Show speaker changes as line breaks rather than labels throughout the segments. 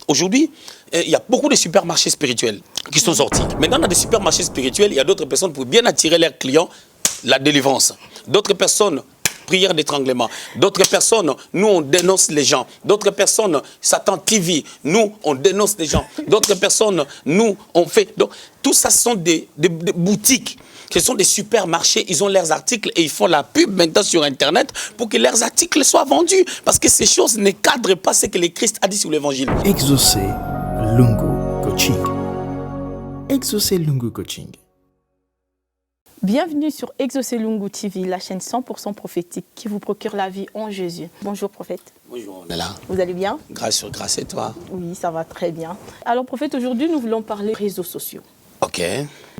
Aujourd'hui, il y a beaucoup de supermarchés spirituels qui sont sortis. Maintenant, dans des supermarchés spirituels, il y a d'autres personnes pour bien attirer leurs clients, la délivrance. D'autres personnes, prière d'étranglement. D'autres personnes, nous, on dénonce les gens. D'autres personnes, Satan TV, nous, on dénonce les gens. D'autres personnes, nous, on fait... Donc, tout ça sont des boutiques. Ce sont des supermarchés, ils ont leurs articles et ils font la pub maintenant sur Internet pour que leurs articles soient vendus. Parce que ces choses ne cadrent pas ce que le Christ a dit sur l'Évangile.
Exaucé Lungu Coaching. Exaucé Lungu Coaching.
Bienvenue sur Exaucé Lungu TV, la chaîne 100% prophétique qui vous procure la vie en Jésus. Bonjour prophète.
Bonjour, on est là.
Vous allez bien?
Grâce sur grâce et toi?
Oui, ça va très bien. Alors prophète, aujourd'hui nous voulons parler réseaux sociaux.
Ok.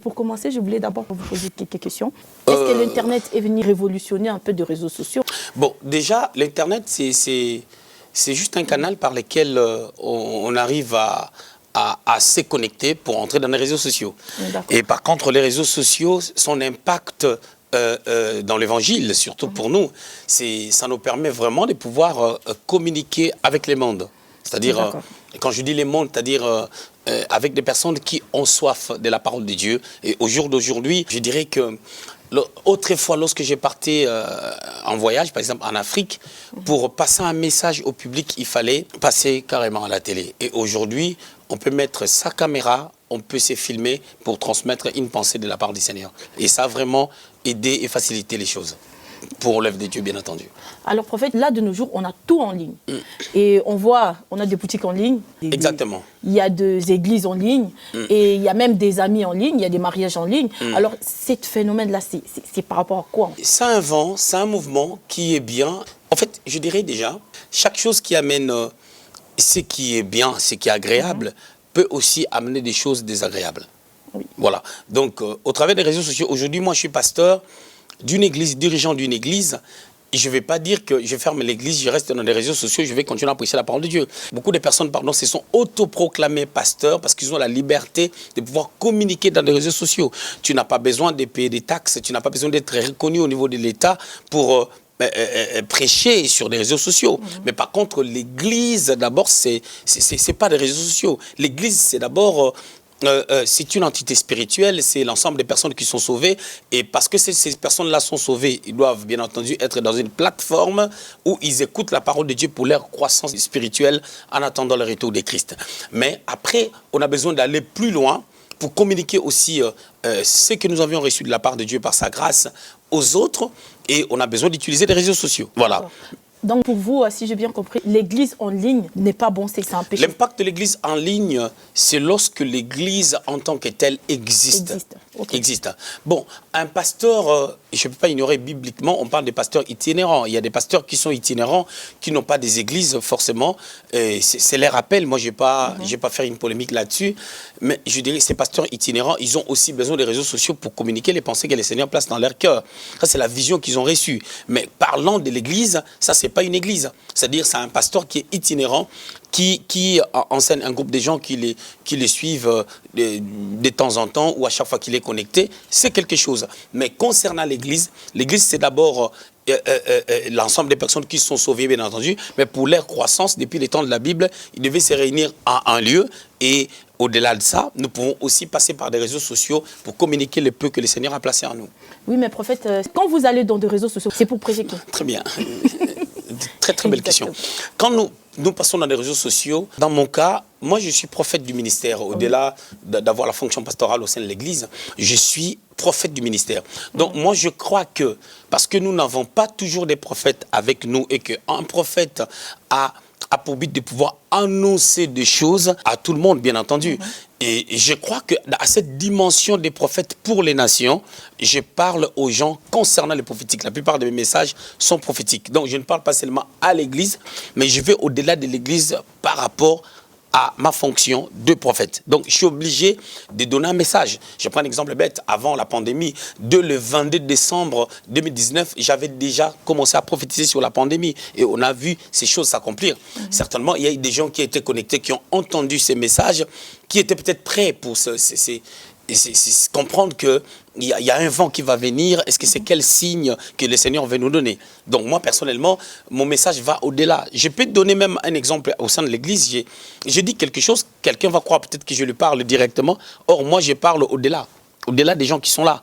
Pour commencer, je voulais d'abord vous poser quelques questions. Est-ce que l'Internet est venu révolutionner un peu de réseaux sociaux?
Bon, déjà, l'Internet, c'est juste un canal par lequel on arrive à se connecter pour entrer dans les réseaux sociaux. Et par contre, les réseaux sociaux, son impact dans l'Évangile, surtout pour nous, ça nous permet vraiment de pouvoir communiquer avec les mondes. C'est-à-dire, quand je dis les mondes, c'est-à-dire avec des personnes qui ont soif de la parole de Dieu. Et au jour d'aujourd'hui, je dirais que autrefois, lorsque j'ai parti en voyage, par exemple en Afrique, pour passer un message au public, il fallait passer carrément à la télé. Et aujourd'hui, on peut mettre sa caméra, on peut se filmer pour transmettre une pensée de la part du Seigneur. Et ça a vraiment aidé et facilité les choses. Pour l'œuvre de Dieu, bien entendu.
Alors, prophète, là, de nos jours, on a tout en ligne. Et on voit, on a des boutiques en ligne.
Exactement.
Il y a des églises en ligne. Et il y a même des amis en ligne. Il y a des mariages en ligne. Alors, ce phénomène-là, c'est par rapport à quoi?
C'est un vent, c'est un mouvement qui est bien. En fait, je dirais déjà, chaque chose qui amène ce qui est bien, ce qui est agréable, peut aussi amener des choses désagréables. Oui. Voilà. Donc, au travers des réseaux sociaux, aujourd'hui, moi, je suis pasteur d'une église, dirigeant d'une église, et je ne vais pas dire que je ferme l'église, je reste dans les réseaux sociaux, je vais continuer à prêcher la parole de Dieu. Beaucoup de personnes, se sont autoproclamés pasteurs parce qu'ils ont la liberté de pouvoir communiquer dans les réseaux sociaux. Tu n'as pas besoin de payer des taxes, tu n'as pas besoin d'être reconnu au niveau de l'État pour prêcher sur les réseaux sociaux. Mais par contre, l'église, d'abord, c'est pas des réseaux sociaux. L'église, c'est d'abord... c'est une entité spirituelle, c'est l'ensemble des personnes qui sont sauvées. Et parce que ces personnes-là sont sauvées, ils doivent bien entendu être dans une plateforme où ils écoutent la parole de Dieu pour leur croissance spirituelle en attendant le retour de Christ. Mais après, on a besoin d'aller plus loin pour communiquer aussi ce que nous avions reçu de la part de Dieu par sa grâce aux autres. Et on a besoin d'utiliser les réseaux sociaux. Voilà.
Donc pour vous, si j'ai bien compris, l'église en ligne n'est pas bon, c'est un péché.
L'impact de l'église en ligne, c'est lorsque l'église en tant que telle existe.
Okay.
Existe. Bon, un pasteur, je ne peux pas ignorer bibliquement, on parle des pasteurs itinérants. Il y a des pasteurs qui sont itinérants, qui n'ont pas des églises forcément. C'est les rappels. Moi, je ne vais pas faire une polémique là-dessus. Mais je dirais que ces pasteurs itinérants, ils ont aussi besoin des réseaux sociaux pour communiquer les pensées que le Seigneur place dans leur cœur. Ça, c'est la vision qu'ils ont reçue. Mais parlant de l'église, ça, c'est pas une église. C'est-à-dire, c'est un pasteur qui est itinérant, qui enseigne un groupe de gens qui les suivent de temps en temps ou à chaque fois qu'il est connecté. C'est quelque chose. Mais concernant l'église, c'est d'abord l'ensemble des personnes qui sont sauvées, bien entendu, mais pour leur croissance, depuis les temps de la Bible, ils devaient se réunir à un lieu. Et au-delà de ça, nous pouvons aussi passer par des réseaux sociaux pour communiquer le peu que le Seigneur a placé en nous.
Oui, mais prophète, quand vous allez dans des réseaux sociaux, c'est pour prêcher qui?
Très bien. Très belle question. Quand nous passons dans les réseaux sociaux, dans mon cas, moi je suis prophète du ministère. Au-delà d'avoir la fonction pastorale au sein de l'Église, je suis prophète du ministère. Donc moi je crois que, parce que nous n'avons pas toujours des prophètes avec nous et qu'un prophète a pour but de pouvoir annoncer des choses à tout le monde, bien entendu. Et je crois qu'à cette dimension des prophètes pour les nations, je parle aux gens concernant les prophétiques. La plupart de mes messages sont prophétiques. Donc je ne parle pas seulement à l'Église, mais je vais au-delà de l'Église par rapport à ma fonction de prophète. Donc, je suis obligé de donner un message. Je prends un exemple bête. Avant la pandémie, le 22 décembre 2019, j'avais déjà commencé à prophétiser sur la pandémie. Et on a vu ces choses s'accomplir. Certainement, il y a eu des gens qui étaient connectés, qui ont entendu ces messages, qui étaient peut-être prêts pour c'est comprendre qu'il y a un vent qui va venir. Est-ce que c'est quel signe que le Seigneur veut nous donner? Donc moi, personnellement, mon message va au-delà. Je peux te donner même un exemple au sein de l'Église. Je dis quelque chose, quelqu'un va croire peut-être que je lui parle directement. Or, moi, je parle au-delà. Au-delà des gens qui sont là.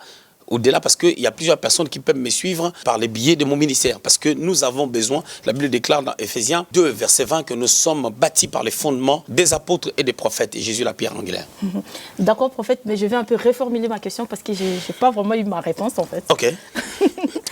Au-delà, parce qu'il y a plusieurs personnes qui peuvent me suivre par les billets de mon ministère. Parce que nous avons besoin, la Bible déclare dans Éphésiens 2, verset 20, que nous sommes bâtis par les fondements des apôtres et des prophètes. Et Jésus, la pierre angulaire.
D'accord, prophète, mais je vais un peu reformuler ma question parce que je n'ai pas vraiment eu ma réponse, en fait.
OK.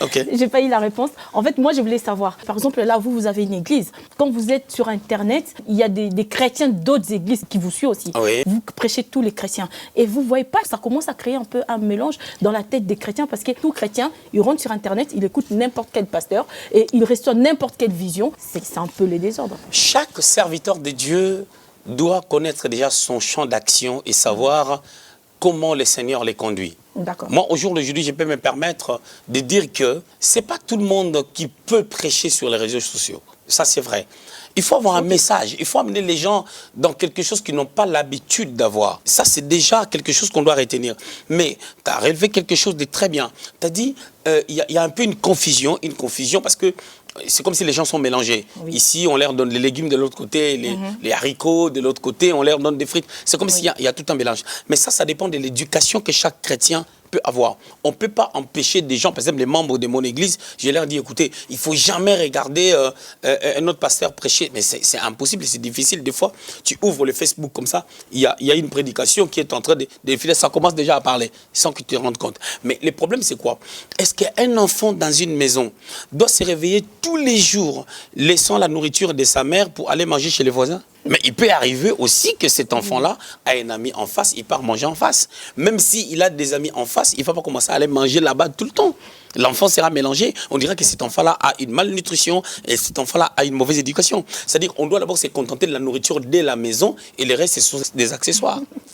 OK.
J'ai pas eu la réponse. En fait, moi, je voulais savoir. Par exemple, là, vous avez une église. Quand vous êtes sur Internet, il y a des chrétiens d'autres églises qui vous suivent aussi.
Oui.
Vous prêchez tous les chrétiens. Et vous ne voyez pas que ça commence à créer un peu un mélange dans la tête des chrétiens parce que tout chrétien, il rentre sur Internet, il écoute n'importe quel pasteur et il reçoit n'importe quelle vision. C'est un peu les désordres.
Chaque serviteur de Dieu doit connaître déjà son champ d'action et savoir comment le Seigneur les conduit.
D'accord.
Moi, au jour d'aujourd'hui, je peux me permettre de dire que ce n'est pas tout le monde qui peut prêcher sur les réseaux sociaux. Ça, c'est vrai. Il faut avoir un message. Il faut amener les gens dans quelque chose qu'ils n'ont pas l'habitude d'avoir. Ça, c'est déjà quelque chose qu'on doit retenir. Mais tu as relevé quelque chose de très bien. Tu as dit, il y a un peu une confusion parce que c'est comme si les gens sont mélangés. Oui. Ici, on leur donne les légumes de l'autre côté, les haricots de l'autre côté, on leur donne des frites. C'est comme s'il y a tout un mélange. Mais ça dépend de l'éducation que chaque chrétien peut avoir. On ne peut pas empêcher des gens, par exemple les membres de mon église, je leur dis, écoutez, il ne faut jamais regarder un autre pasteur prêcher. Mais c'est impossible, c'est difficile. Des fois, tu ouvres le Facebook comme ça, il y a une prédication qui est en train de défiler, ça commence déjà à parler, sans que tu te rendes compte. Mais le problème, c'est quoi? Est-ce qu'un enfant dans une maison doit se réveiller tous les jours, laissant la nourriture de sa mère pour aller manger chez les voisins? Mais il peut arriver aussi que cet enfant-là a un ami en face, il part manger en face. Même s'il a des amis en face, il ne va pas commencer à aller manger là-bas tout le temps. L'enfant sera mélangé. On dirait que cet enfant-là a une malnutrition et cet enfant-là a une mauvaise éducation. C'est-à-dire qu'on doit d'abord se contenter de la nourriture dès la maison et le reste, ce sont des accessoires. Oui,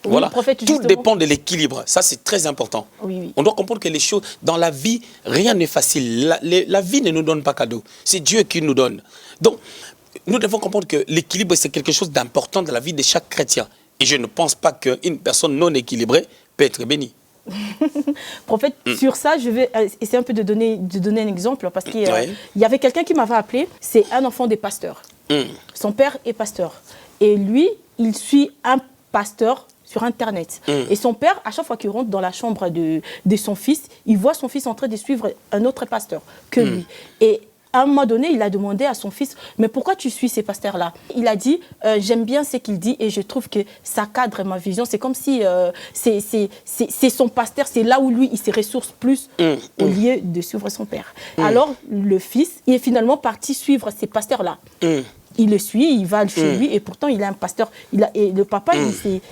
voilà. Prophète, tout dépend de l'équilibre. Ça, c'est très important. Oui, oui. On doit comprendre que les choses, dans la vie, rien n'est facile. La vie ne nous donne pas cadeau. C'est Dieu qui nous donne. Donc, nous devons comprendre que l'équilibre, c'est quelque chose d'important dans la vie de chaque chrétien. Et je ne pense pas qu'une personne non équilibrée peut être bénie.
Prophète, sur ça, je vais essayer un peu de donner un exemple parce qu'il y avait quelqu'un qui m'avait appelé, c'est un enfant des pasteurs. Son père est pasteur. Et lui, il suit un pasteur sur Internet. Et son père, à chaque fois qu'il rentre dans la chambre de son fils, il voit son fils en train de suivre un autre pasteur que lui. Et à un moment donné, il a demandé à son fils, mais pourquoi tu suis ces pasteurs-là? Il a dit, j'aime bien ce qu'il dit et je trouve que ça cadre ma vision. C'est comme si c'est son pasteur, c'est là où lui, il se ressource plus au lieu de suivre son père. Alors, le fils, il est finalement parti suivre ces pasteurs-là. Il le suit, il va chez lui et pourtant il a un pasteur. Et le papa,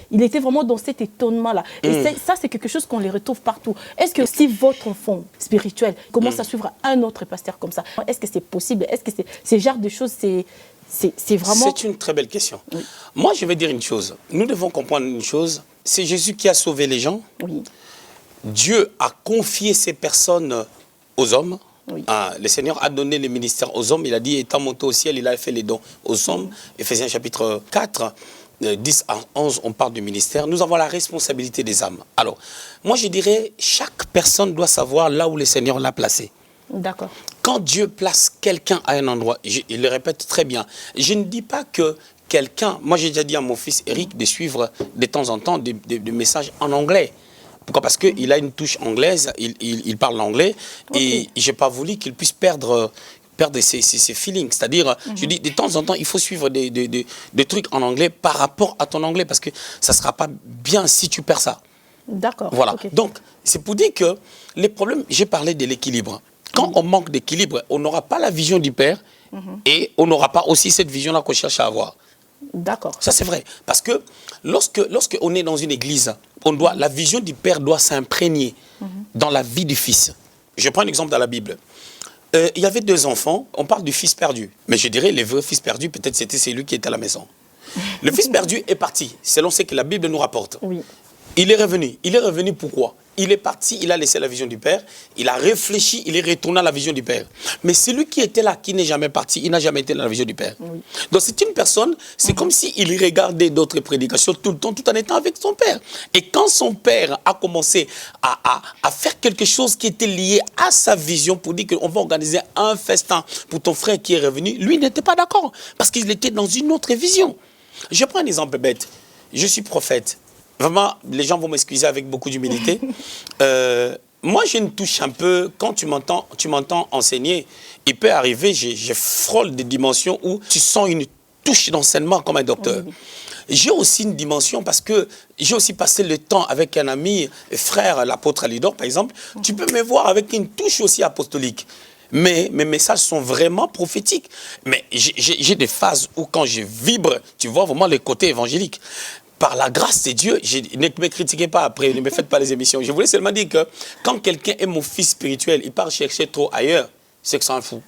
il était vraiment dans cet étonnement-là. Et ça, c'est quelque chose qu'on les retrouve partout. Est-ce que si votre enfant spirituel commence à suivre un autre pasteur comme ça, est-ce que c'est possible? Est-ce que ce genre de choses, c'est vraiment...
C'est une très belle question. Oui. Moi, je vais dire une chose. Nous devons comprendre une chose. C'est Jésus qui a sauvé les gens. Oui. Dieu a confié ces personnes aux hommes. Oui. Le Seigneur a donné le ministère aux hommes. Il a dit, étant monté au ciel, il a fait les dons aux hommes. Éphésiens chapitre 4, 10 à 11, on parle du ministère. Nous avons la responsabilité des âmes. Alors, moi je dirais, chaque personne doit savoir là où le Seigneur l'a placé.
D'accord.
Quand Dieu place quelqu'un à un endroit, il le répète très bien, je ne dis pas que quelqu'un... Moi j'ai déjà dit à mon fils Eric de suivre de temps en temps des messages en anglais. Pourquoi? Parce qu'il a une touche anglaise, il parle anglais, et je n'ai pas voulu qu'il puisse perdre ses feelings. C'est-à-dire, je dis, de temps en temps, il faut suivre des trucs en anglais par rapport à ton anglais, parce que ça ne sera pas bien si tu perds ça.
D'accord.
Voilà. Donc, c'est pour dire que les problèmes, j'ai parlé de l'équilibre. Quand on manque d'équilibre, on n'aura pas la vision du Père, et on n'aura pas aussi cette vision-là qu'on cherche à avoir.
D'accord.
Ça, c'est vrai. Parce que lorsque on est dans une église, la vision du Père doit s'imprégner dans la vie du Fils. Je prends un exemple dans la Bible. Il y avait 2 enfants, on parle du fils perdu. Mais je dirais, le vrai fils perdu, peut-être c'était celui qui était à la maison. Le fils perdu est parti, selon ce que la Bible nous rapporte. Oui. Il est revenu. Il est revenu pourquoi? Il est parti, il a laissé la vision du Père, il a réfléchi, il est retourné à la vision du Père. Mais celui qui était là, qui n'est jamais parti, il n'a jamais été dans la vision du Père. Oui. Donc c'est une personne, c'est comme s'il regardait d'autres prédications tout le temps, tout en étant avec son Père. Et quand son Père a commencé à faire quelque chose qui était lié à sa vision pour dire qu'on va organiser un festin pour ton frère qui est revenu, lui n'était pas d'accord parce qu'il était dans une autre vision. Je prends un exemple bête. Je suis prophète. Vraiment, les gens vont m'excuser avec beaucoup d'humilité. Moi, j'ai une touche un peu, quand tu m'entends enseigner, il peut arriver, je frôle des dimensions où tu sens une touche d'enseignement comme un docteur. Oui. J'ai aussi une dimension parce que j'ai aussi passé le temps avec un ami, frère, l'apôtre Alidor, par exemple. Tu peux me voir avec une touche aussi apostolique. Mais mes messages sont vraiment prophétiques. Mais j'ai des phases où quand je vibre, tu vois vraiment le côté évangélique. Par la grâce de Dieu, ne me critiquez pas après, ne me faites pas les émissions. Je voulais seulement dire que quand quelqu'un est mon fils spirituel, il part chercher trop ailleurs, c'est que ça en fout.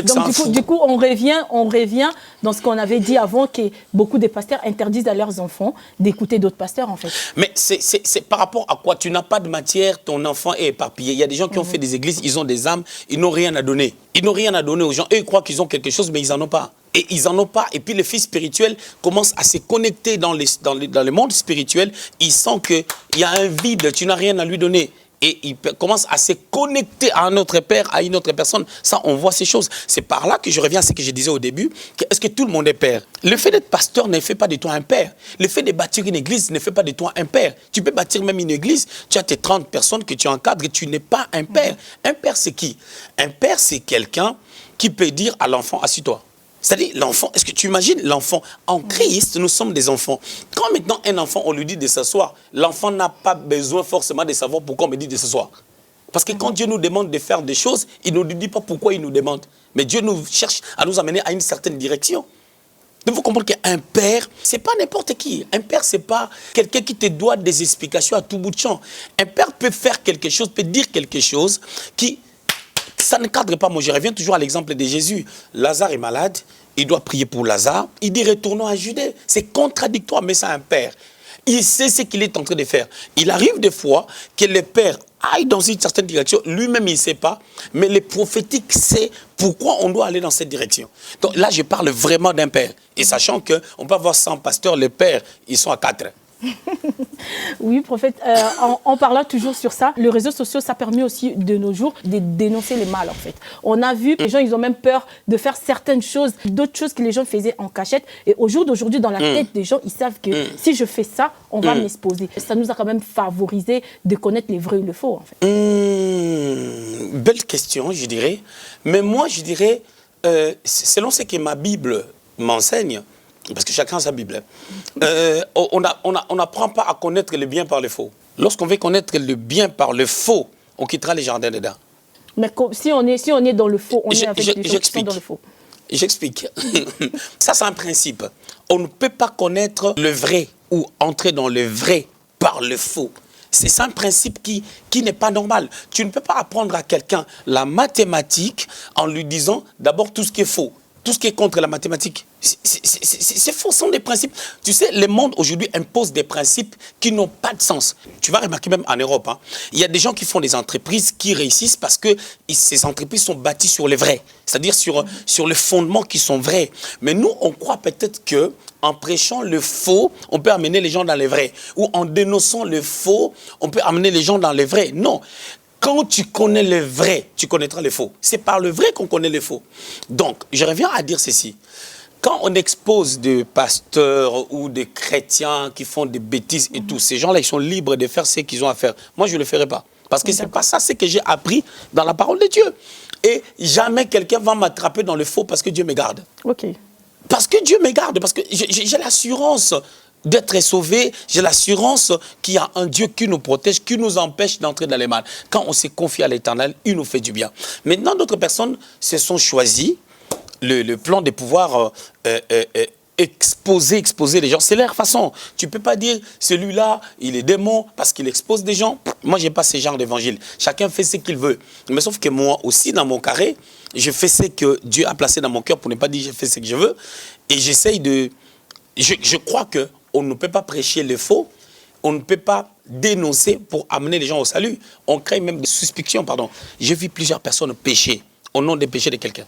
Donc du coup, on revient dans ce qu'on avait dit avant, que beaucoup de pasteurs interdisent à leurs enfants d'écouter d'autres pasteurs, en fait.
Mais c'est par rapport à quoi? Tu n'as pas de matière, ton enfant est éparpillé. Il y a des gens qui ont fait des églises, ils ont des âmes, ils n'ont rien à donner. Ils n'ont rien à donner aux gens. Eux, ils croient qu'ils ont quelque chose, mais ils n'en ont pas. Et ils n'en ont pas. Et puis les fils spirituels commencent à se connecter dans le monde spirituel. Ils sentent qu'il y a un vide, tu n'as rien à lui donner. Et il commence à se connecter à un autre père, à une autre personne. Ça, on voit ces choses. C'est par là que je reviens à ce que je disais au début. Est-ce que tout le monde est père? Le fait d'être pasteur ne fait pas de toi un père. Le fait de bâtir une église ne fait pas de toi un père. Tu peux bâtir même une église, tu as tes 30 personnes que tu encadres et tu n'es pas un père. Un père, c'est qui? Un père, c'est quelqu'un qui peut dire à l'enfant, assis-toi. C'est-à-dire, l'enfant, est-ce que tu imagines l'enfant? En Christ, nous sommes des enfants. Quand maintenant un enfant, on lui dit de s'asseoir, l'enfant n'a pas besoin forcément de savoir pourquoi on me dit de s'asseoir. Parce que quand Dieu nous demande de faire des choses, il ne nous dit pas pourquoi il nous demande. Mais Dieu nous cherche à nous amener à une certaine direction. Donc, vous comprenez qu'un père, ce n'est pas n'importe qui. Un père, ce n'est pas quelqu'un qui te doit des explications à tout bout de champ. Un père peut faire quelque chose, peut dire quelque chose qui... Ça ne cadre pas. Moi, je reviens toujours à l'exemple de Jésus. Lazare est malade, il doit prier pour Lazare. Il dit retournons à Judée. C'est contradictoire, mais c'est un père. Il sait ce qu'il est en train de faire. Il arrive des fois que le père aille dans une certaine direction. Lui-même, il ne sait pas. Mais le prophétique sait pourquoi on doit aller dans cette direction. Donc là, je parle vraiment d'un père. Et sachant qu'on peut avoir 100 pasteurs, les pères, ils sont à 4.
Oui, prophète, en parlant toujours sur ça, les réseaux sociaux, ça permet aussi de nos jours de dénoncer les mal, en fait. On a vu que les gens, ils ont même peur de faire certaines choses, d'autres choses que les gens faisaient en cachette. Et au jour d'aujourd'hui, dans la tête des gens, ils savent que si je fais ça, on va m'exposer. Ça nous a quand même favorisé de connaître les vrais et le faux, en fait.
Belle question, je dirais. Mais moi, je dirais, selon ce que ma Bible m'enseigne, parce que chacun a sa Bible. On n'apprend pas à connaître le bien par le faux. Lorsqu'on veut connaître le bien par le faux, on quittera les jardins d'Éden.
Mais si on est dans le faux, on est avec des gens qui sont dans le faux.
J'explique. Ça, c'est un principe. On ne peut pas connaître le vrai ou entrer dans le vrai par le faux. C'est un principe qui n'est pas normal. Tu ne peux pas apprendre à quelqu'un la mathématique en lui disant d'abord tout ce qui est faux. Tout ce qui est contre la mathématique, c'est faux, ce sont des principes. Tu sais, le monde aujourd'hui impose des principes qui n'ont pas de sens. Tu vas remarquer même en Europe, hein, il y a des gens qui font des entreprises qui réussissent parce que ces entreprises sont bâties sur le vrai, c'est-à-dire sur les fondements qui sont vrais. Mais nous, on croit peut-être que en prêchant le faux, on peut amener les gens dans le vrai. Ou en dénonçant le faux, on peut amener les gens dans le vrai. Non. Quand tu connais le vrai, tu connaîtras le faux. C'est par le vrai qu'on connaît le faux. Donc, je reviens à dire ceci. Quand on expose des pasteurs ou des chrétiens qui font des bêtises et tout, ces gens-là, ils sont libres de faire ce qu'ils ont à faire. Moi, je ne le ferai pas. Parce que ce n'est pas ça, c'est que j'ai appris dans la parole de Dieu. Et jamais quelqu'un va m'attraper dans le faux parce que Dieu me garde.
Ok.
Parce que Dieu me garde, parce que j'ai l'assurance d'être sauvé, j'ai l'assurance qu'il y a un Dieu qui nous protège, qui nous empêche d'entrer dans les mal. Quand on s'est confié à l'Éternel, il nous fait du bien. Maintenant, d'autres personnes se sont choisies le plan de pouvoir exposer les gens. C'est leur façon. Tu ne peux pas dire, celui-là, il est démon parce qu'il expose des gens. Moi, je n'ai pas ce genre d'évangile. Chacun fait ce qu'il veut. Mais sauf que moi aussi, dans mon carré, je fais ce que Dieu a placé dans mon cœur pour ne pas dire je fais ce que je veux. Et j'essaye de... Je crois qu'on ne peut pas prêcher le faux on ne peut pas dénoncer pour amener les gens au salut. On crée même des suspicions, pardon. J'ai vu plusieurs personnes pécher au nom des péchés de quelqu'un.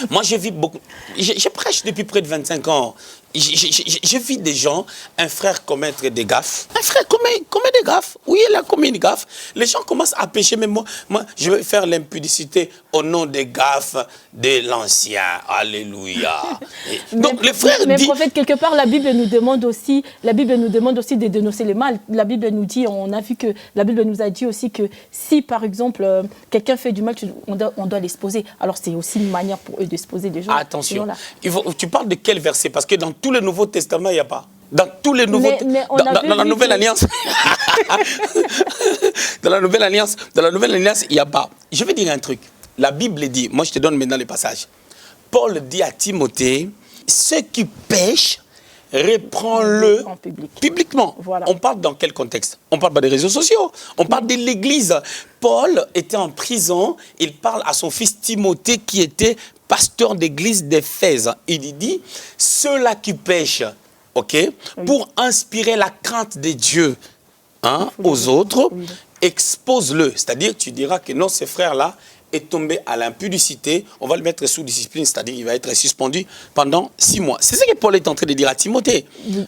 Moi, je vis beaucoup. Je prêche depuis près de 25 ans. Je vis des gens, un frère commettre des gaffes. Un frère commet des gaffes. Oui, il a commis une gaffe. Les gens commencent à pécher, mais moi, je vais faire l'impudicité au nom des gaffes de l'ancien. Alléluia. Donc, les frères disent...
Mais prophète, quelque part, la Bible nous demande aussi de dénoncer le mal. La Bible nous dit, on a vu que la Bible nous a dit aussi que si, par exemple, quelqu'un fait du mal, on doit l'exposer. Alors, c'est aussi une manière pour eux d'exposer les gens.
Attention, tu parles de quel verset? Parce que dans tout le Nouveau Testament, il n'y a pas. Dans tous les nouveaux... Dans la Nouvelle Alliance... dans la Nouvelle Alliance, il n'y a pas. Je vais dire un truc. La Bible dit, moi je te donne maintenant les passages. Paul dit à Timothée, ceux qui pêchent, reprends-le publiquement. Voilà. On parle dans quel contexte? On parle pas des réseaux sociaux. On parle de l'Église. Paul était en prison. Il parle à son fils Timothée qui était pasteur d'église d'Éphèse. Il dit, ceux-là qui pêchent, ok, pour inspirer la crainte de Dieu aux autres, expose-le. C'est-à-dire, tu diras que non, ce frère-là est tombé à l'impudicité, on va le mettre sous discipline, c'est-à-dire qu'il va être suspendu pendant 6 mois. C'est ce que Paul est en train de dire à Timothée.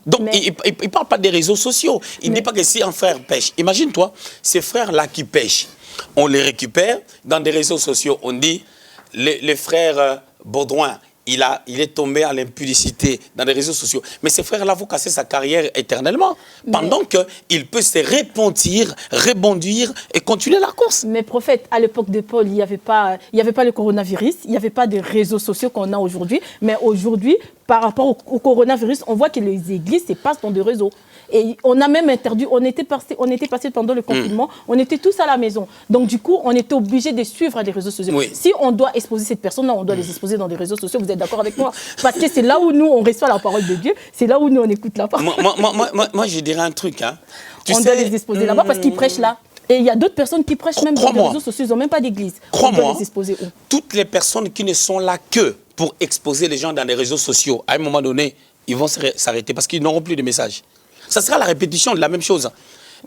Donc, il ne parle pas des réseaux sociaux. Il ne dit pas que si un frère pêche. Imagine-toi, ces frères-là qui pêchent, on les récupère dans des réseaux sociaux. On dit, le frère Baudouin, il est tombé à l'impudicité dans les réseaux sociaux. Mais ces frères-là vont casser sa carrière éternellement. Pendant qu'il peut se repentir, rebondir et continuer la course.
Mais prophète, à l'époque de Paul, il n'y avait pas le coronavirus, il n'y avait pas de réseaux sociaux qu'on a aujourd'hui. Mais aujourd'hui, par rapport au coronavirus, on voit que les églises se passent dans des réseaux. Et on a même interdit, on était passé pendant le confinement, on était tous à la maison. Donc du coup, on était obligé de suivre les réseaux sociaux. Oui. Si on doit exposer cette personne-là, on doit les exposer dans les réseaux sociaux. Vous êtes d'accord avec moi? Parce que c'est là où nous, on reçoit la parole de Dieu. C'est là où nous, on écoute la parole.
Moi, je dirais un truc. Hein.
On doit les exposer là-bas parce qu'ils prêchent là. Et il y a d'autres personnes qui prêchent même dans les réseaux sociaux. Ils n'ont même pas d'église.
Crois-moi,
les exposer où?
Toutes les personnes qui ne sont là que pour exposer les gens dans les réseaux sociaux, à un moment donné, ils vont s'arrêter parce qu'ils n'auront plus de messages. Ça sera la répétition de la même chose.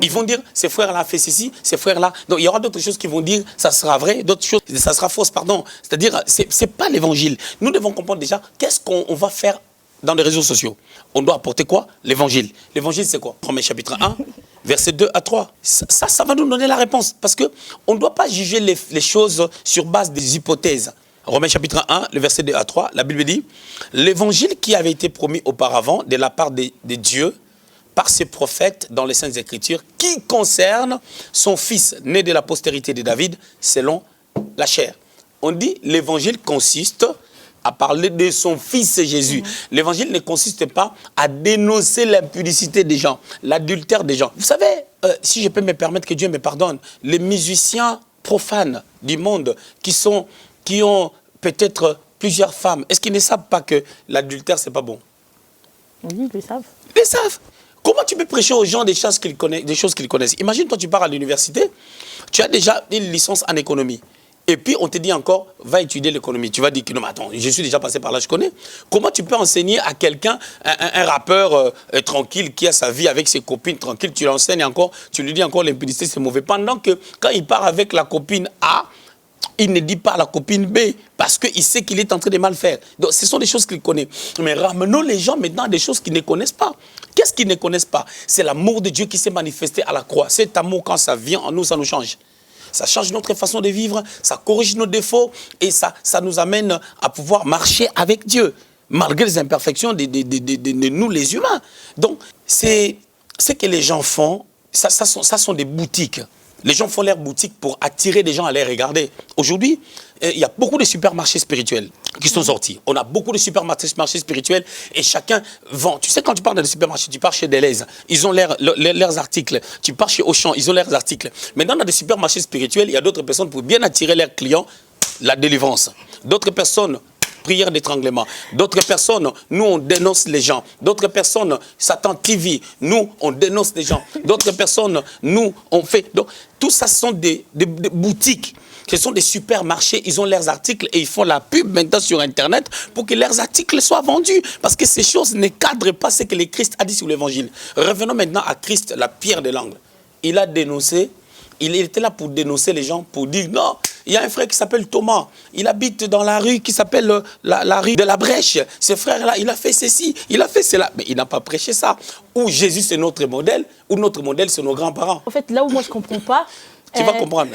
Ils vont dire, ces frères-là fait ceci, ces frères-là... Donc, il y aura d'autres choses qui vont dire, ça sera vrai, d'autres choses, ça sera fausse, pardon. C'est-à-dire, ce n'est pas l'évangile. Nous devons comprendre déjà, qu'est-ce qu'on va faire dans les réseaux sociaux? On doit apporter quoi? L'évangile. L'évangile, c'est quoi? Romains chapitre 1, versets 2 à 3. Ça va nous donner la réponse. Parce qu'on ne doit pas juger les choses sur base des hypothèses. Romains chapitre 1, le verset 2 à 3, la Bible dit, l'évangile qui avait été promis auparavant de la part de Dieu, par ses prophètes dans les Saintes Écritures, qui concerne son fils né de la postérité de David, selon la chair. On dit l'évangile consiste à parler de son fils Jésus. L'évangile ne consiste pas à dénoncer l'impudicité des gens, l'adultère des gens. Vous savez, si je peux me permettre, que Dieu me pardonne, les musiciens profanes du monde qui ont peut-être plusieurs femmes, est-ce qu'ils ne savent pas que l'adultère, c'est pas bon?
Oui, ils le savent.
Ils le savent. Comment tu peux prêcher aux gens des choses qu'ils connaissent? Imagine, toi, tu pars à l'université, tu as déjà une licence en économie. Et puis, on te dit encore, va étudier l'économie. Tu vas dire que non, mais attends, je suis déjà passé par là, je connais. Comment tu peux enseigner à quelqu'un, un rappeur tranquille, qui a sa vie avec ses copines tranquilles, tu l'enseignes encore, tu lui dis encore l'impudicité, c'est mauvais. Pendant que quand il part avec la copine A, il ne dit pas à la copine B, parce qu'il sait qu'il est en train de mal faire. Donc, ce sont des choses qu'il connaît. Mais ramenons les gens maintenant à des choses qu'ils ne connaissent pas. Qu'est-ce qu'ils ne connaissent pas? C'est l'amour de Dieu qui s'est manifesté à la croix. Cet amour, quand ça vient en nous, ça nous change. Ça change notre façon de vivre, ça corrige nos défauts et ça nous amène à pouvoir marcher avec Dieu, malgré les imperfections de nous, les humains. Donc, c'est ce que les gens font, ça sont des boutiques. Les gens font leur boutique pour attirer des gens à les regarder. Aujourd'hui, il y a beaucoup de supermarchés spirituels qui sont sortis. On a beaucoup de supermarchés spirituels et chacun vend. Tu sais, quand tu pars dans les supermarchés, tu pars chez Deleuze, ils ont leurs articles. Tu pars chez Auchan, ils ont leurs articles. Maintenant, dans des supermarchés spirituels, il y a d'autres personnes pour bien attirer leurs clients, la délivrance. D'autres personnes, prière d'étranglement. D'autres personnes, nous, on dénonce les gens. D'autres personnes, Satan TV, nous, on dénonce les gens. D'autres personnes, nous, on fait... Donc, tout ça sont des boutiques Ce sont des supermarchés, ils ont leurs articles et ils font la pub maintenant sur Internet pour que leurs articles soient vendus. Parce que ces choses ne cadrent pas ce que le Christ a dit sur l'évangile. Revenons maintenant à Christ, la pierre de l'angle. Il a dénoncé, il était là pour dénoncer les gens, pour dire non, il y a un frère qui s'appelle Thomas, il habite dans la rue qui s'appelle la rue de la Brèche. Ce frère-là, il a fait ceci, il a fait cela. Mais il n'a pas prêché ça. Ou Jésus, c'est notre modèle, ou notre modèle, c'est nos grands-parents.
En fait, là où moi, je ne comprends pas...
Tu vas comprendre.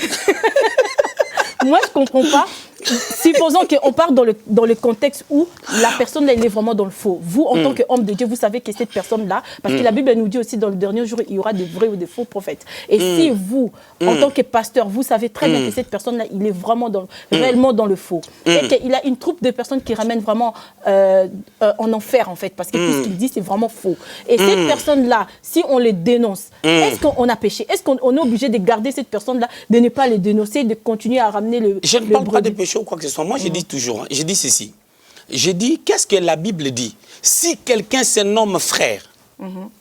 Moi, je ne comprends pas. Supposons qu'on part dans le contexte où la personne, là, elle est vraiment dans le faux. Vous, en tant qu'homme de Dieu, vous savez que cette personne-là, parce que la Bible nous dit aussi dans le dernier jour, il y aura des vrais ou des faux prophètes. Et si vous, en tant que pasteur, vous savez très bien que cette personne-là, il est vraiment réellement dans le faux. Et qu'il a une troupe de personnes qui ramènent vraiment en enfer, en fait, parce que tout ce qu'il dit, c'est vraiment faux. Et cette personne-là, si on les dénonce, est-ce qu'on a péché? Est-ce qu'on est obligé de garder cette personne-là, de ne pas les dénoncer, de continuer à ramener le...
Je ne parle pas de péché ou quoi que ce soit. Moi, je dis toujours, je dis ceci. Je dis, qu'est-ce que la Bible dit? Si quelqu'un se nomme frère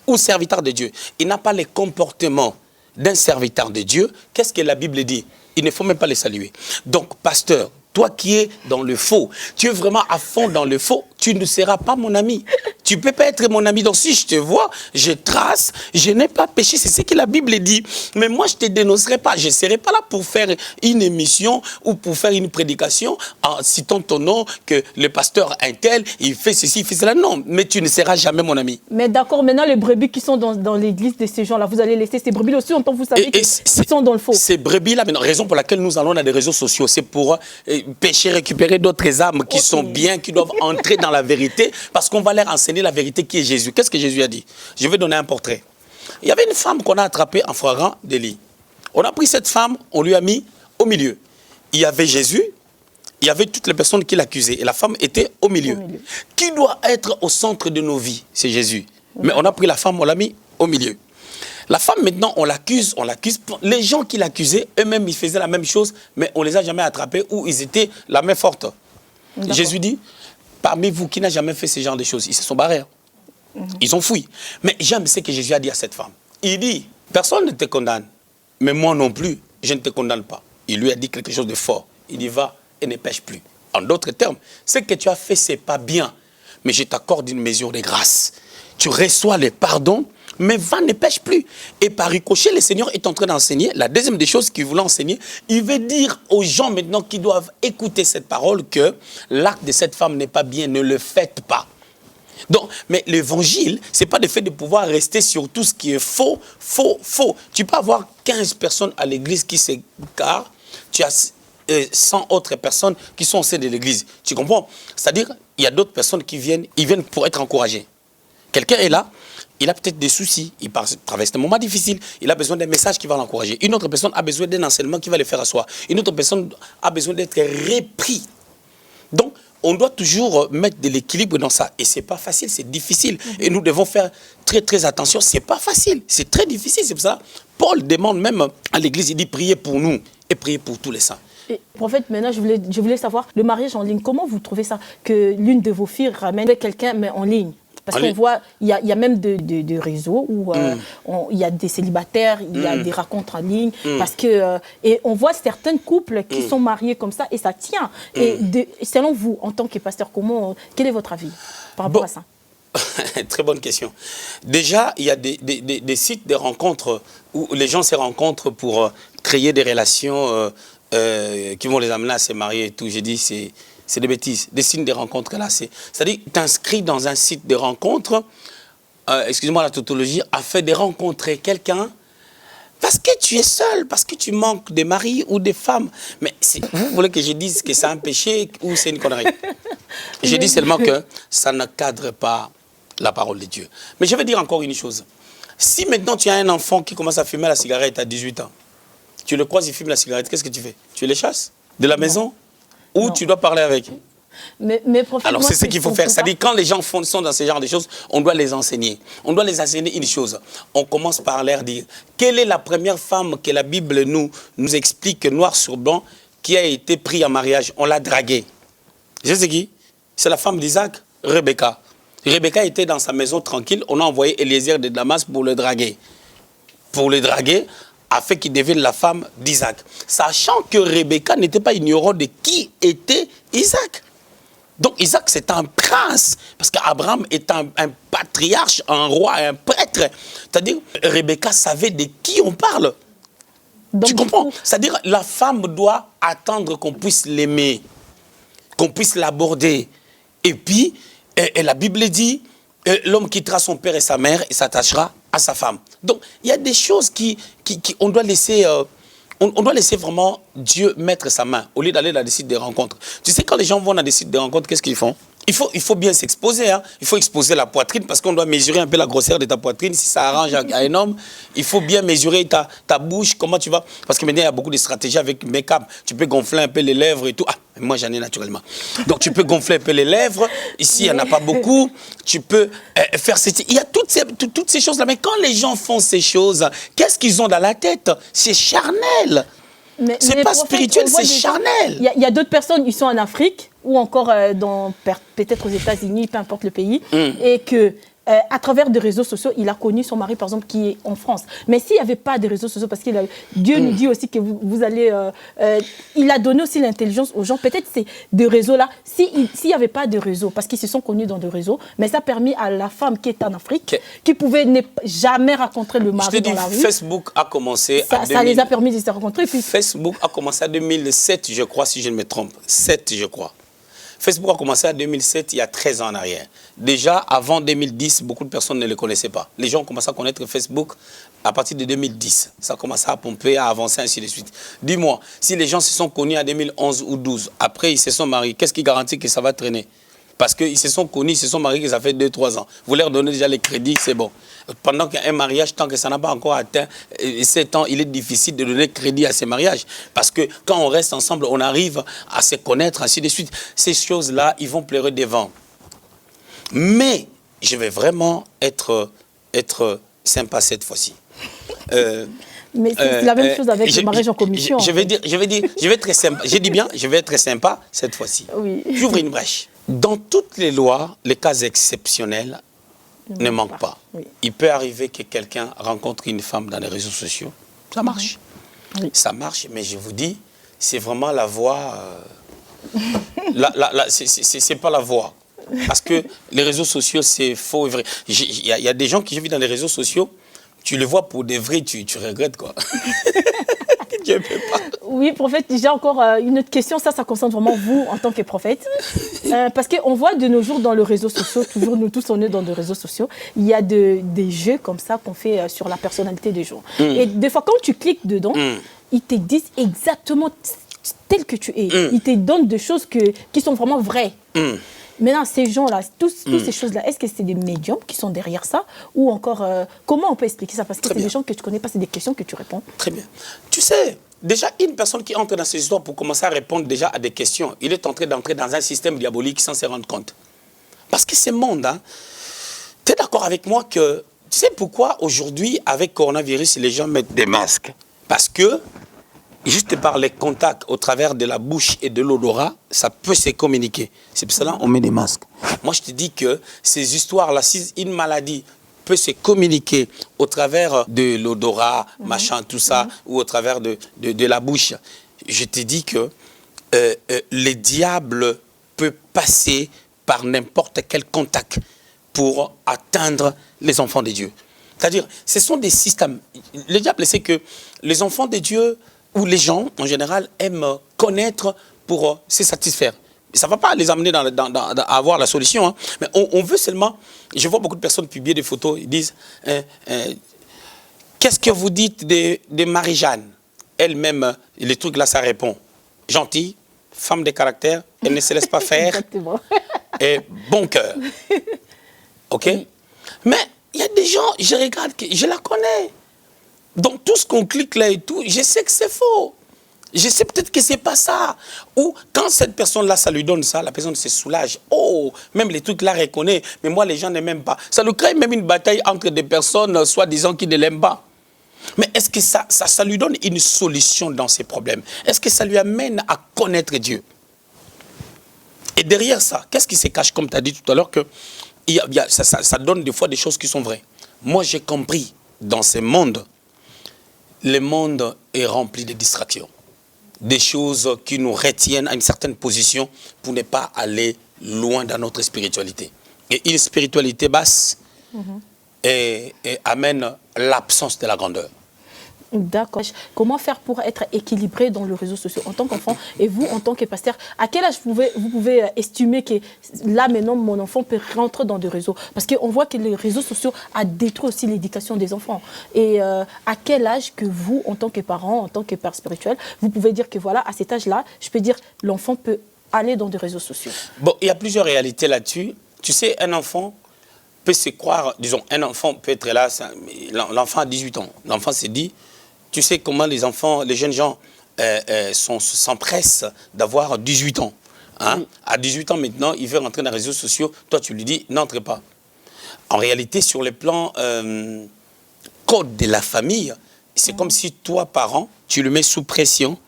ou serviteur de Dieu, il n'a pas les comportements d'un serviteur de Dieu, qu'est-ce que la Bible dit? Il ne faut même pas les saluer. Donc, pasteur, toi qui es dans le faux, tu es vraiment à fond dans le faux, tu ne seras pas mon ami. Tu ne peux pas être mon ami. Donc si je te vois, je trace, je n'ai pas péché. C'est ce que la Bible dit. Mais moi, je ne te dénoncerai pas. Je ne serai pas là pour faire une émission ou pour faire une prédication en citant ton nom, que le pasteur un tel, il fait ceci, il fait cela. Non, mais tu ne seras jamais mon ami.
Mais d'accord, maintenant, les brebis qui sont dans l'église de ces gens-là, vous allez laisser ces brebis aussi, en tant que vous savez qu'ils sont dans le faux.
Ces brebis-là, maintenant, raison pour laquelle nous allons dans les réseaux sociaux, c'est pour pêcher, récupérer d'autres âmes qui sont bien, qui doivent entrer dans la vérité, parce qu'on va leur enseigner la vérité qui est Jésus. Qu'est-ce que Jésus a dit? Je vais donner un portrait. Il y avait une femme qu'on a attrapée en flagrant délit. On a pris cette femme, on lui a mis au milieu. Il y avait Jésus, il y avait toutes les personnes qui l'accusaient, et la femme était au milieu. Qui doit être au centre de nos vies? C'est Jésus. Mais on a pris la femme, on l'a mis au milieu. La femme, maintenant, on l'accuse. Les gens qui l'accusaient, eux-mêmes, ils faisaient la même chose, mais on ne les a jamais attrapés ou ils étaient la main forte. Jésus dit, parmi vous qui n'a jamais fait ce genre de choses, ils se sont barrés. Ils ont fui. Mais j'aime ce que Jésus a dit à cette femme. Il dit, personne ne te condamne, mais moi non plus, je ne te condamne pas. Il lui a dit quelque chose de fort. Il dit, va et ne pêche plus. En d'autres termes, ce que tu as fait, ce n'est pas bien, mais je t'accorde une mesure de grâce. Tu reçois le pardon, mais va, ne pêche plus. Et par ricochet, le Seigneur est en train d'enseigner. La deuxième des choses qu'il voulait enseigner, il veut dire aux gens maintenant qui doivent écouter cette parole que l'acte de cette femme n'est pas bien, ne le faites pas. Donc, mais l'évangile, ce n'est pas le fait de pouvoir rester sur tout ce qui est faux, faux, faux. Tu peux avoir 15 personnes à l'église qui s'égarent, tu as 100 autres personnes qui sont au sein de l'église. Tu comprends? C'est-à-dire, il y a d'autres personnes qui viennent, ils viennent pour être encouragés. Quelqu'un est là, il a peut-être des soucis, il traverse un moment difficile, il a besoin d'un message qui va l'encourager. Une autre personne a besoin d'un enseignement qui va le faire asseoir. Une autre personne a besoin d'être repris. Donc, on doit toujours mettre de l'équilibre dans ça. Et ce n'est pas facile, c'est difficile. Et nous devons faire très, très attention. Ce n'est pas facile, c'est très difficile. C'est pour ça Paul demande même à l'église, il dit, priez pour nous et priez pour tous les saints.
Et, prophète, maintenant, je voulais savoir, le mariage en ligne, comment vous trouvez ça? Que l'une de vos filles ramène quelqu'un, mais en ligne? Parce qu'on voit, il y a même des réseaux où il y a des célibataires, il y a des rencontres en ligne. Parce que, et on voit certains couples qui sont mariés comme ça et ça tient. Et selon vous, en tant que pasteur, quel est votre avis par rapport à ça?
Très bonne question. Déjà, il y a des sites de rencontres où les gens se rencontrent pour créer des relations qui vont les amener à se marier et tout. J'ai dit, c'est des bêtises. Des signes de rencontres là, c'est-à-dire que tu t'inscris dans un site de rencontre, excusez-moi la tautologie, afin de rencontrer quelqu'un parce que tu es seul, parce que tu manques de mari ou de femme. Mais vous voulez que je dise que c'est un péché ou c'est une connerie? Je dis seulement que ça ne cadre pas la parole de Dieu. Mais je vais dire encore une chose. Si maintenant tu as un enfant qui commence à fumer la cigarette à 18 ans, tu le croises, il fume la cigarette, qu'est-ce que tu fais? Tu les chasses de la maison? Ou tu dois parler avec?
Mais prophète,
alors c'est ce qu'il faut faire. C'est-à-dire quand les gens sont dans ce genre de choses, on doit les enseigner. On doit les enseigner une chose. On commence par leur dire, quelle est la première femme que la Bible nous explique noir sur blanc qui a été prise en mariage? On l'a draguée. Je sais qui? C'est la femme d'Isaac, Rebecca. Rebecca était dans sa maison tranquille. On a envoyé Eliezer de Damas pour le draguer. Pour le draguer, a fait qu'il devienne la femme d'Isaac. Sachant que Rebecca n'était pas ignorante de qui était Isaac. Donc Isaac, c'est un prince, parce qu'Abraham est un patriarche, un roi, un prêtre. C'est-à-dire, Rebecca savait de qui on parle. Donc, tu comprends? C'est-à-dire, la femme doit attendre qu'on puisse l'aimer, qu'on puisse l'aborder. Et puis, la Bible dit, l'homme quittera son père et sa mère et s'attachera à sa femme. Donc, il y a des choses on doit laisser... On doit laisser vraiment Dieu mettre sa main au lieu d'aller dans des sites de rencontres. Tu sais, quand les gens vont dans des sites de rencontres, qu'est-ce qu'ils font? Il faut bien s'exposer. Hein? Il faut exposer la poitrine parce qu'on doit mesurer un peu la grosseur de ta poitrine. Si ça arrange à un homme, il faut bien mesurer ta bouche, comment tu vas. Parce que maintenant, il y a beaucoup de stratégies avec make-up. Tu peux gonfler un peu les lèvres et tout. Ah, moi, j'en ai naturellement. Donc, tu peux gonfler un peu les lèvres. Ici, il n'y en a pas beaucoup. Tu peux faire il y a toutes ces choses-là. Mais quand les gens font ces choses, qu'est-ce qu'ils ont dans la tête? C'est charnel. C'est pas spirituel, c'est charnel.
Il y a d'autres personnes, ils sont en Afrique ou encore peut-être aux États-Unis, peu importe le pays, et que à travers des réseaux sociaux, il a connu son mari, par exemple, qui est en France. Mais s'il n'y avait pas de réseaux sociaux, parce que Dieu nous dit aussi que vous allez... il a donné aussi l'intelligence aux gens. Peut-être c'est des réseaux-là. S'il n'y avait pas de réseaux, parce qu'ils se sont connus dans des réseaux, mais ça a permis à la femme qui est en Afrique, qui pouvait jamais rencontrer le mari dans la rue.
Facebook a commencé à 2000...
Ça les a permis de se rencontrer. Puis...
Facebook a commencé en 2007, je crois, si je ne me trompe. 7, je crois. Facebook a commencé en 2007, il y a 13 ans en arrière. Déjà, avant 2010, beaucoup de personnes ne le connaissaient pas. Les gens ont commencé à connaître Facebook à partir de 2010. Ça a commencé à pomper, à avancer, ainsi de suite. Dis-moi, si les gens se sont connus en 2011 ou 2012, après ils se sont mariés, qu'est-ce qui garantit que ça va traîner? Parce qu'ils se sont connus, ils se sont mariés, que ça fait 2-3 ans. Vous leur donnez déjà les crédits, c'est bon. Pendant qu'un mariage, tant que ça n'a pas encore atteint 7 ans, il est difficile de donner crédit à ces mariages. Parce que quand on reste ensemble, on arrive à se connaître, ainsi de suite. Ces choses-là, ils vont pleurer devant. Mais je vais vraiment être sympa cette fois-ci.
Mais c'est la même chose avec le mariage en commission.
Je vais être très sympa. J'ai dit bien, je vais être très sympa cette fois-ci.
Oui.
J'ouvre une brèche. Dans toutes les lois, les cas exceptionnels ne manquent pas. Oui. Il peut arriver que quelqu'un rencontre une femme dans les réseaux sociaux. Ça marche. Oui. Ça marche, mais je vous dis, c'est vraiment la voie... c'est pas la voie. Parce que les réseaux sociaux, c'est faux et vrai. Il y a des gens qui vivent dans les réseaux sociaux, tu les vois pour de vrai, tu regrettes quoi. Dieu peut pas.
Oui, prophète, j'ai encore une autre question. Ça concerne vraiment vous en tant que prophète. Parce qu'on voit de nos jours dans les réseaux sociaux, toujours nous tous on est dans des réseaux sociaux, il y a des jeux comme ça qu'on fait sur la personnalité des gens. Et des fois, quand tu cliques dedans, ils te disent exactement tel que tu es. Ils te donnent des choses qui sont vraiment vraies. Maintenant, ces gens-là, toutes ces choses-là, est-ce que c'est des médiums qui sont derrière ça? Ou encore, comment on peut expliquer ça? Parce que c'est des gens que tu ne connais pas, c'est des questions que tu réponds.
Très bien. Tu sais, déjà, une personne qui entre dans ces histoires pour commencer à répondre déjà à des questions, il est en train d'entrer dans un système diabolique sans se rendre compte. Parce que ce monde, hein, tu es d'accord avec moi que... Tu sais pourquoi aujourd'hui, avec coronavirus, les gens mettent des masques? Parce que... juste par les contacts au travers de la bouche et de l'odorat, ça peut se communiquer. C'est pour cela qu'on met des masques. Moi, je te dis que ces histoires-là, si une maladie peut se communiquer au travers de l'odorat, machin, tout ça, ou au travers de la bouche, je te dis que le diable peut passer par n'importe quel contact pour atteindre les enfants de Dieu. C'est-à-dire, ce sont des systèmes. Le diable sait que les enfants de Dieu... où les gens, en général, aiment connaître pour se satisfaire. Ça ne va pas les amener à avoir la solution. Hein. Mais on veut seulement... Je vois beaucoup de personnes publier des photos, ils disent qu'est-ce que vous dites de Marie-Jeanne? Elle-même, les trucs là, ça répond. Gentille, femme de caractère, elle ne se laisse pas faire.
Exactement.
Et bon cœur. OK? Oui. Mais il y a des gens, je regarde, je la connais. Donc, tout ce qu'on clique là et tout, je sais que c'est faux. Je sais peut-être que c'est pas ça. Ou quand cette personne-là, ça lui donne ça, la personne se soulage. Oh, même les trucs là reconnaît. Mais moi, les gens ne m'aiment pas. Ça lui crée même une bataille entre des personnes, soi-disant, qui ne l'aiment pas. Mais est-ce que ça lui donne une solution dans ses problèmes? Est-ce que ça lui amène à connaître Dieu? Et derrière ça, qu'est-ce qui se cache, comme tu as dit tout à l'heure, que ça donne des fois des choses qui sont vraies. Moi, j'ai compris dans ce monde, le monde est rempli de distractions. Des choses qui nous retiennent à une certaine position pour ne pas aller loin dans notre spiritualité. Et une spiritualité basse amène l'absence de la grandeur.
D'accord. Comment faire pour être équilibré dans les réseaux sociaux en tant qu'enfant et vous, en tant que pasteur, à quel âge vous pouvez estimer que là, maintenant, mon enfant peut rentrer dans des réseaux? Parce qu'on voit que les réseaux sociaux ont détruit aussi l'éducation des enfants. Et à quel âge que vous, en tant que parent, en tant que père spirituel, vous pouvez dire que voilà, à cet âge-là, je peux dire l'enfant peut aller dans des réseaux sociaux?
Bon, il y a plusieurs réalités là-dessus. Tu sais, un enfant peut se croire, disons, un enfant peut être là, l'enfant a 18 ans. L'enfant s'est dit, tu sais comment les enfants, les jeunes gens s'empressent d'avoir 18 ans. Hein? Oui. À 18 ans maintenant, il veut rentrer dans les réseaux sociaux. Toi, tu lui dis, n'entre pas. En réalité, sur le plan code de la famille, c'est comme si toi, parent, tu le mets sous pression.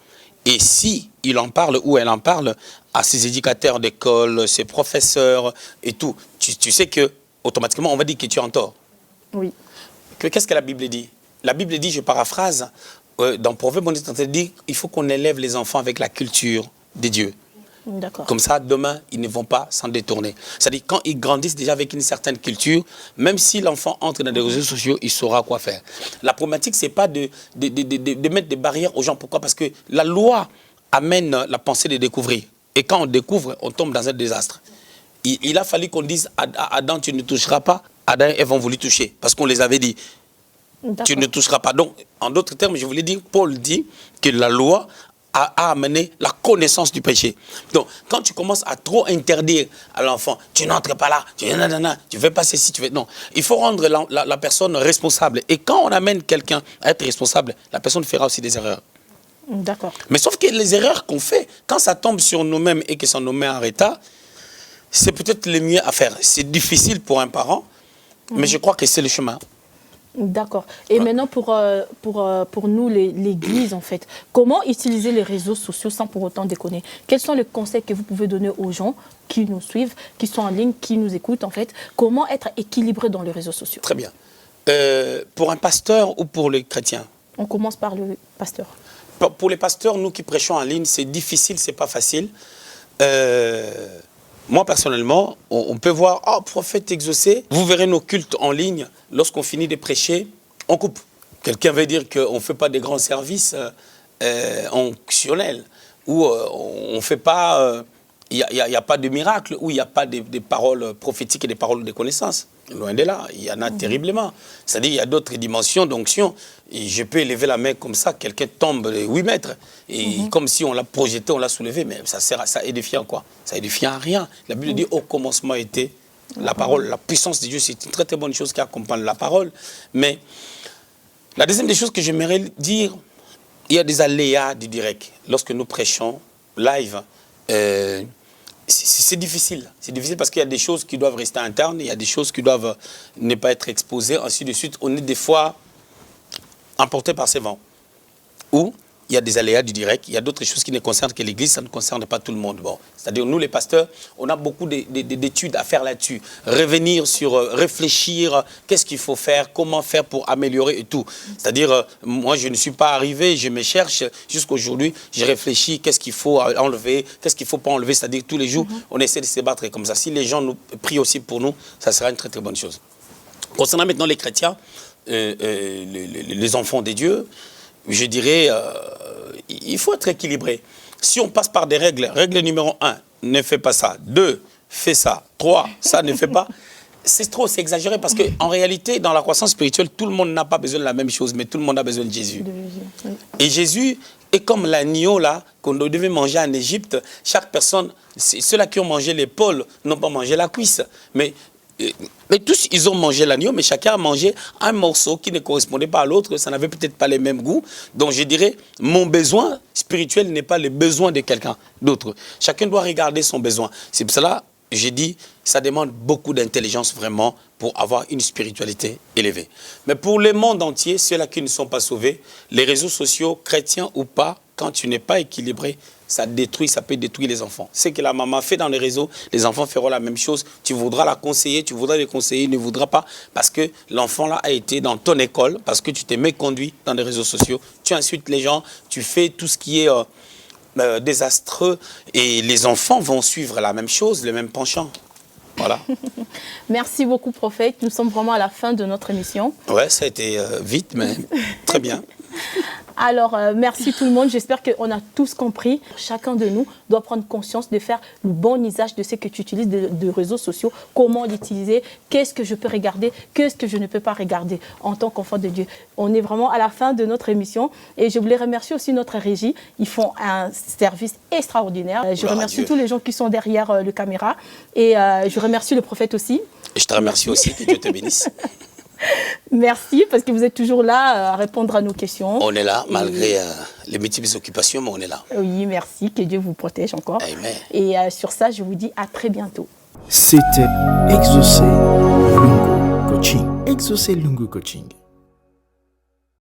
Et si il en parle ou elle en parle à ses éducateurs d'école, ses professeurs et tout, tu sais que automatiquement, on va dire que tu es en tort.
Oui.
Qu'est-ce que la Bible dit? La Bible dit, je paraphrase, dans Proverbe, on est en train de dire qu'il faut qu'on élève les enfants avec la culture de Dieu. Comme ça, demain, ils ne vont pas s'en détourner. C'est-à-dire, quand ils grandissent déjà avec une certaine culture, même si l'enfant entre dans des réseaux sociaux, il saura quoi faire. La problématique, ce n'est pas de mettre des barrières aux gens. Pourquoi? Parce que la loi amène la pensée de découvrir. Et quand on découvre, on tombe dans un désastre. Il a fallu qu'on dise à Adam, tu ne toucheras pas. Adam et Ève ont voulu toucher, parce qu'on les avait dit. Tu ne toucheras pas. Donc, en d'autres termes, je voulais dire, Paul dit que la loi a amené la connaissance du péché. Donc, quand tu commences à trop interdire à l'enfant, tu n'entres pas là, tu ne fais pas ceci, tu fais... Non, il faut rendre la personne responsable. Et quand on amène quelqu'un à être responsable, la personne fera aussi des erreurs.
D'accord.
Mais sauf que les erreurs qu'on fait, quand ça tombe sur nous-mêmes et que ça nous met en état, c'est peut-être le mieux à faire. C'est difficile pour un parent, mais je crois que c'est le chemin.
D'accord. Et maintenant, pour nous, l'Église, en fait, comment utiliser les réseaux sociaux sans pour autant déconner? Quels sont les conseils que vous pouvez donner aux gens qui nous suivent, qui sont en ligne, qui nous écoutent, en fait? Comment être équilibré dans les réseaux sociaux?
Très bien. Pour un pasteur ou pour les chrétiens?
On commence par le pasteur.
Pour les pasteurs, nous qui prêchons en ligne, c'est difficile, c'est pas facile. Moi, personnellement, on peut voir, oh, prophète exaucé, vous verrez nos cultes en ligne, lorsqu'on finit de prêcher, on coupe. Quelqu'un veut dire qu'on ne fait pas des grands services onctionnels, où on ne fait pas, il n'y a pas de miracle, où il n'y a pas des paroles prophétiques et des paroles de connaissance. Loin de là, il y en a terriblement. C'est-à-dire qu'il y a d'autres dimensions d'onction. Et je peux élever la main comme ça, quelqu'un tombe de 8 mètres. Et comme si on l'a projeté, on l'a soulevé. Mais ça sert à ça, édifiant quoi? Ça édifie à rien. La Bible dit, au commencement était la parole. La puissance de Dieu, c'est une très très bonne chose qui accompagne la parole. Mais la deuxième des choses que j'aimerais dire, il y a des aléas du direct. Lorsque nous prêchons live, c'est difficile. C'est difficile parce qu'il y a des choses qui doivent rester internes, il y a des choses qui doivent ne pas être exposées, ainsi de suite. On est des fois emporté par ces vents. Ou il y a des aléas du direct, il y a d'autres choses qui ne concernent que l'Église, ça ne concerne pas tout le monde. Bon, c'est-à-dire nous les pasteurs, on a beaucoup d'études à faire là-dessus. Revenir sur, réfléchir, qu'est-ce qu'il faut faire, comment faire pour améliorer et tout. C'est-à-dire, moi je ne suis pas arrivé, je me cherche, jusqu'aujourd'hui, je réfléchis, qu'est-ce qu'il faut enlever, qu'est-ce qu'il ne faut pas enlever. C'est-à-dire tous les jours, on essaie de se battre comme ça. Si les gens nous prient aussi pour nous, ça sera une très très bonne chose. Concernant maintenant les chrétiens, les enfants des dieux, je dirais, il faut être équilibré. Si on passe par des règles, règle numéro 1, ne fais pas ça. 2, fais ça. 3, ça ne fait pas. C'est trop, c'est exagéré parce qu'en réalité, dans la croissance spirituelle, tout le monde n'a pas besoin de la même chose, mais tout le monde a besoin de Jésus. Et Jésus est comme l'agneau là qu'on devait manger en Égypte. Chaque personne, ceux-là qui ont mangé l'épaule n'ont pas mangé la cuisse. Mais tous, ils ont mangé l'agneau, mais chacun a mangé un morceau qui ne correspondait pas à l'autre. Ça n'avait peut-être pas les mêmes goûts. Donc je dirais, mon besoin spirituel n'est pas le besoin de quelqu'un d'autre. Chacun doit regarder son besoin. C'est pour cela que j'ai dit, ça demande beaucoup d'intelligence vraiment pour avoir une spiritualité élevée. Mais pour le monde entier, ceux-là qui ne sont pas sauvés, les réseaux sociaux, chrétiens ou pas, quand tu n'es pas équilibré, ça peut détruire les enfants. Ce que la maman fait dans les réseaux, les enfants feront la même chose. Tu voudras la conseiller, tu voudras les conseiller, il ne voudra pas parce que l'enfant là a été dans ton école, parce que tu t'es méconduit dans les réseaux sociaux. Tu insultes les gens, tu fais tout ce qui est désastreux et les enfants vont suivre la même chose, le même penchant. Voilà.
Merci beaucoup, prophète. Nous sommes vraiment à la fin de notre émission.
Ouais, ça a été vite, mais très bien.
Alors, merci tout le monde. J'espère qu'on a tous compris. Chacun de nous doit prendre conscience de faire le bon usage de ce que tu utilises de réseaux sociaux, comment l'utiliser, qu'est-ce que je peux regarder, qu'est-ce que je ne peux pas regarder en tant qu'enfant de Dieu. On est vraiment à la fin de notre émission et je voulais remercier aussi notre régie. Ils font un service extraordinaire. Je remercie tous les gens qui sont derrière le caméra et je remercie le prophète aussi.
Et je te remercie aussi, que Dieu te bénisse.
Merci, parce que vous êtes toujours là à répondre à nos questions.
On est là, malgré les multiples occupations, mais on est là.
Oui, merci, que Dieu vous protège encore.
Amen.
Et sur ça, je vous dis à très bientôt.
C'était Exaucé Lungu Coaching. Exaucé Lungu Coaching.